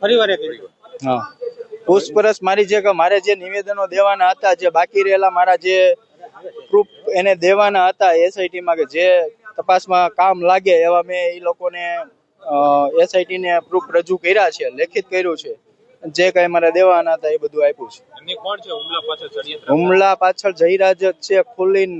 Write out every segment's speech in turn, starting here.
ફરીવાર એક હા, પૂછપરછ મારી છે કે મારે જે નિવેદનો દેવાના હતા, જે બાકી રહેલા મારા જે પ્રૂફ એને દેવાના હતા એસઆઈટી માં, કે જે તપાસમાં કામ લાગે એવા મેં એ લોકોને એસઆઈટી ને પ્રૂફ રજૂ કર્યા છે, લેખિત કર્યું છે. જે કઈ મારે દેવાના હતા એ બધું આપ્યું છે. હુમલા પાછળ જયરાજ જ છે ખુલીન.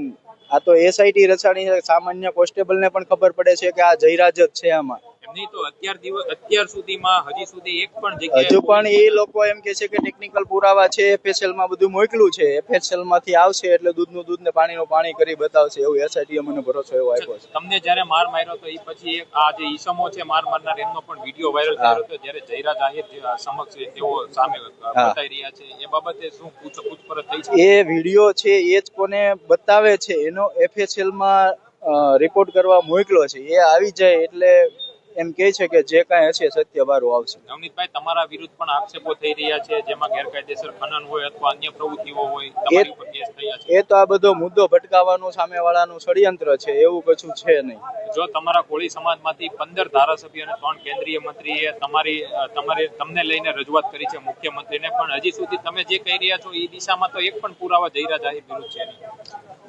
આ તો એસઆઈટી રચાણી છે, સામાન્ય કોન્સ્ટેબલ ને પણ ખબર પડે છે કે આ જયરાજ જ છે આમાં. અત્યાર સુધીમાં હજી સુધી એક પણ જગ્યાએ હજુ પણ એ લોકો એમ કે છે કે ટેકનિકલ પુરાવા છે, એફએસએલ માં બધું મોકલું છે, એફએસએલ માંથી આવશે એટલે દૂધનું દૂધ ને પાણીનું પાણી કરી બતાવશે, એવું એસઆઈટી મને ભરોસો એવો આપ્યો છે. તમને જયારે માર માર્યો તો એ પછી આ જે ઈસમો છે માર મારનાર એમનો પણ વિડીયો વાયરલ થયો હતો, જ્યારે જયરાજ આહિર સમક્ષ તેઓ સામે બતાવી રહ્યા છે, એ બાબતે શું પૂછપરછ થઈ છે? એ વિડીયો છે એ જ કોને બતાવે છે એનો એફએસએલ માં રિપોર્ટ કરવા મોકલો છે. એ આવી જાય એટલે એમ કે છે કે જે કાંઈ હશે સત્ય બારું આવશે. નવનીતભાઈ, તમારા વિરુદ્ધ પણ આક્ષેપો થઈ રહ્યા છે, જેમાં ગેરકાયદેસર ખનન હોય અથવા અન્ય પ્રવૃત્તિઓ હોય, તમારી ઉપર કેસ થયા છે. એ તો આ બધો મુદ્દો ભટકાવવાનું સામેવાળાનું ષડયંત્ર છે, એવું કશું છે નહીં. જો તમારા કોળી સમાજમાંથી 15 ધારાસભ્ય અને 3 કેન્દ્રીય મંત્રીએ તમને લઈને રજૂઆત કરી છે મુખ્યમંત્રીને, પણ હજી સુધી તમે જે કહી રહ્યા છો એ દિશામાં તો એક પણ પુરાવા જયરાજ આહિર વિરુદ્ધ છે નહીં.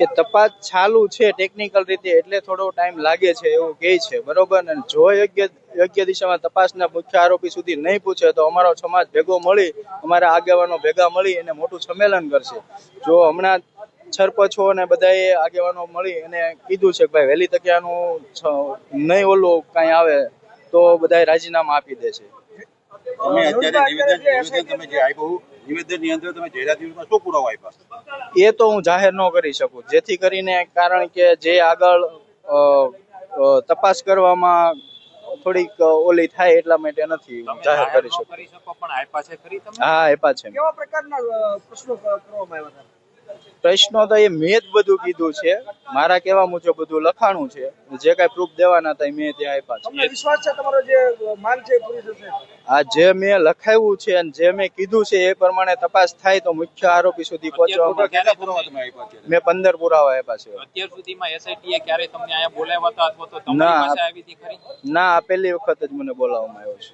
એ તપાસ ચાલુ છે ટેકનિકલ રીતે, એટલે થોડો ટાઈમ લાગે છે એવું કહે છે, બરોબર ને? જો યોગ્ય દિશામાં તપાસના મુખ્ય આરોપી સુધી નહીં પૂછે તો અમારો સમાજ ભેગો મળી, અમારા આગેવાનો ભેગા મળી અને મોટું સંમેલન કરશે. જો હમણાં સરપંચો અને બધાએ આગેવાનો મળી અને કીધું છે કે ભાઈ વહેલી તકે આનું નહીં ઓલું કાંઈ આવે તો બધા રાજીનામા આપી દે છે. તમે અત્યારે નિવેદન તમે જે આપ્યું, નિવેદનની અંદર તમે જયરાજ વિરુદ્ધમાં શું પુરાવા આપ્યા? એ તો હું જાહેર ન કરી શકું, જેથી કરીને, કારણ કે જે આગળ તપાસ કરવામાં થોડીક ઓલી થાય એટલા માટે નથી જાહેર કરી શકું. પણ આપ્યા છે ખરી તમે? હા, આપ્યા છે. કેવા પ્રકારના પ્રશ્નો કરવામાં આવ્યા હતા? પ્રશ્નો તો એ મેં જ બધું કીધું છે, મારા કહેવા મુજબ બધું લખાણું છે, જે કઈ પ્રૂફ દેવાના હતા મેં ત્યાં આપ્યા છે. તમને વિશ્વાસ છે તમારો જે માંગ છે પૂરી થશે? આ જે મેં લખાવ્યું છે અને જે મેં કીધું છે એ પ્રમાણે તપાસ થાય તો મુખ્ય આરોપી સુધી પહોંચવામાં. મેં 15 પુરાવા આપ્યા છે. અત્યાર સુધીમાં એસઆઈટી ક્યારે તમને અહીંયા બોલાવ્યા હતા અથવા તો તમારી પાસે આવી હતી ખરી? ના, આ પહેલી વખત જ મને બોલાવવામાં આવ્યો છે.